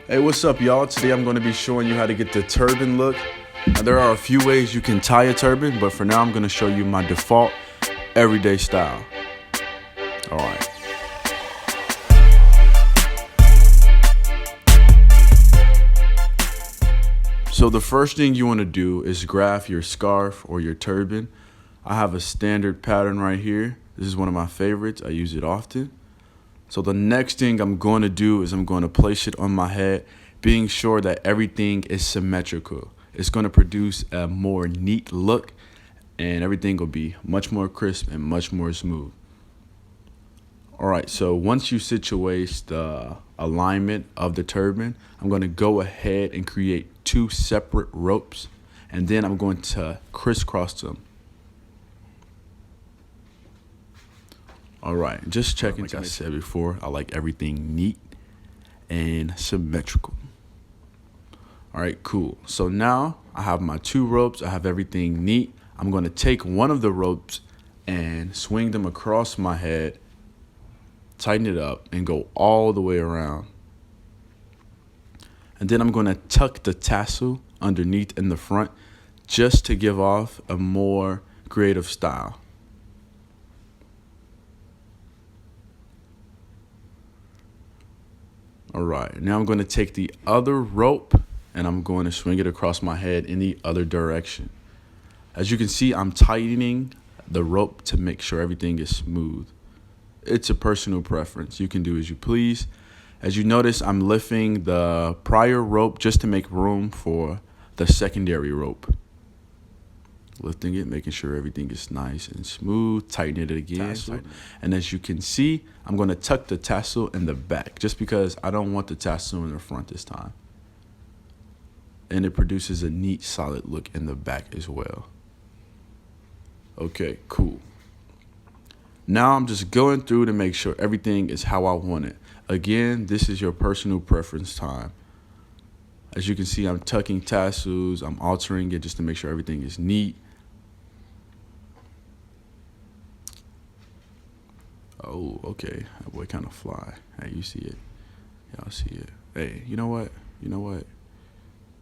Hey, what's up, y'all? Today I'm going to be showing you how to get the turban look. Now, there are a few ways you can tie a turban, but for now I'm going to show you my default everyday style. Alright. So the first thing you want to do is graph your scarf or your turban. I have a standard pattern right here. This is one of my favorites. I use it often. So the next thing I'm going to do is I'm going to place it on my head, being sure that everything is symmetrical. It's going to produce a more neat look and everything will be much more crisp and much more smooth. Alright, so once you situate the alignment of the turban, I'm going to go ahead and create two separate ropes, and then I'm going to crisscross them. Alright, just checking, like I said before, I like everything neat and symmetrical. Alright, cool. So now I have my two ropes, I have everything neat. I'm going to take one of the ropes and swing them across my head, tighten it up, and go all the way around. And then I'm going to tuck the tassel underneath in the front just to give off a more creative style. Alright, now I'm going to take the other rope and I'm going to swing it across my head in the other direction. As you can see, I'm tightening the rope to make sure everything is smooth. It's a personal preference. You can do as you please. As you notice, I'm lifting the prior rope just to make room for the secondary rope. Lifting it, making sure everything is nice and smooth, tighten it again. And as you can see, I'm going to tuck the tassel in the back just because I don't want the tassel in the front this time. And it produces a neat, solid look in the back as well. Okay, cool. Now I'm just going through to make sure everything is how I want it. Again, this is your personal preference time. As you can see, I'm tucking tassels, I'm altering it just to make sure everything is neat. Oh, okay. That boy kind of fly. Hey, you see it. Y'all see it. Hey, you know what? You know what?